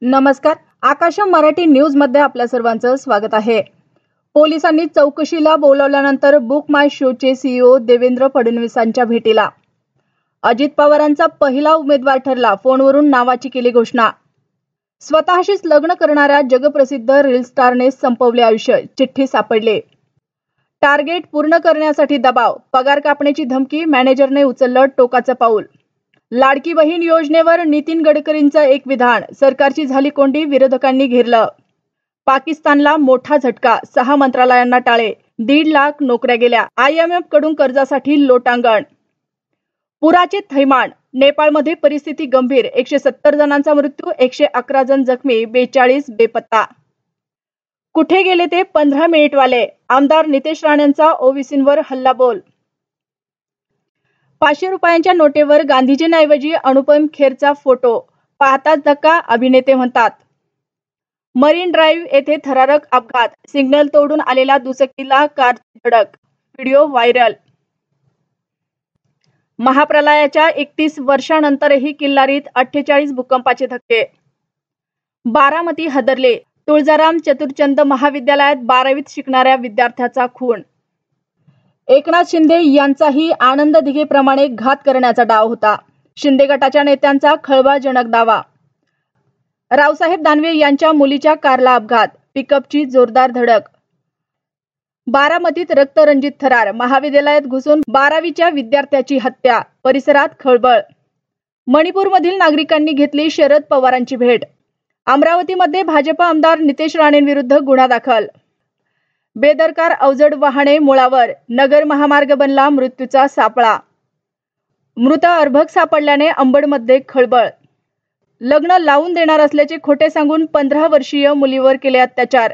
नमस्कार. आकाशम मराठी न्यूज मध्ये आपल्या सर्वांचं स्वागत आहे. पोलिसांनी चौकशीला बोलावल्यानंतर बुक माय शोचे सीईओ देवेंद्र फडणवीसांच्या भेटीला. अजित पवारांचा पहिला उमेदवार ठरला, फोनवरून नावाची केली घोषणा. स्वतःशीच लग्न करणाऱ्या जगप्रसिद्ध रील स्टारने संपवले आयुष्य, चिठ्ठी सापडले. टार्गेट पूर्ण करण्यासाठी दबाव, पगार कापण्याची धमकी, मॅनेजरने उचललं टोकाचं पाऊल. लाडकी बहीण योजनेवर नितीन गडकरींचं एक विधान, सरकारची झाली कोंडी, विरोधकांनी घेरलं. पाकिस्तानला मोठा झटका, 6 मंत्रालयांना टाळे, 1.5 लाख नोकऱ्या गेल्या. IMF कडून कर्जासाठी लोटांगण. पुराचे थैमान, नेपाळमध्ये परिस्थिती गंभीर, 170 जणांचा मृत्यू, 111 जण जखमी, 42 बेपत्ता. कुठे गेले ते 15 मिनिटवाले, आमदार नितेश राणेंचा ओबीसींवर हल्लाबोल. 500 रुपयांच्या नोटेवर गांधीजींऐवजी अनुपम खेरचा फोटो, पाहताच धक्का, अभिनेते म्हणतात. मरीन ड्राईव्ह येथे थरारक अपघात, सिग्नल तोडून आलेल्या दुचाकीला कारची धडक, व्हिडिओ व्हायरल. महाप्रलयाच्या 31 वर्षांनंतरही किल्लारीत 48 भूकंपाचे धक्के. बारामती हादरले, तुळजाराम चतुरचंद महाविद्यालयात 12वीत शिकणाऱ्या विद्यार्थ्याचा खून. एकनाथ शिंदे यांचाही आनंद दिघेप्रमाणे घात करण्याचा डाव होता. शिंदे गटाच्या नेत्यांचा खळबळजनक दावा. रावसाहेब दानवे यांच्या मुलीच्या कारला अपघात, पिकअपची जोरदार धडक. बारामतीत रक्तरंजित थरार, महाविद्यालयात घुसून 12वीच्या विद्यार्थ्याची हत्या, परिसरात खळबळ. मणिपूरमधील नागरिकांनी घेतली शरद पवारांची भेट. अमरावतीमध्ये भाजप आमदार नितेश राणेंविरुद्ध गुन्हा दाखल. बेदरकार अवजड वाहने मुळावर, नगर महामार्ग बनला मृत्यूचा सापळा. मृत अर्भक सापडल्याने अंबडमध्ये खळबळ. लग्न लावून देणार असल्याचे खोटे सांगून 15 वर्षीय मुलीवर केले अत्याचार.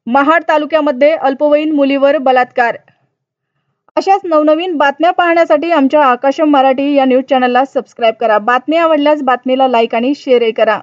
महाड तालुक्यामध्ये अल्पवयीन मुलीवर बलात्कार. अशाच नवनवीन बातम्या पाहण्यासाठी आमच्या आकाशम मराठी या न्यूज चॅनलला सबस्क्राईब करा. बातमी आवडल्यास बातमीला लाईक आणि शेअर करा.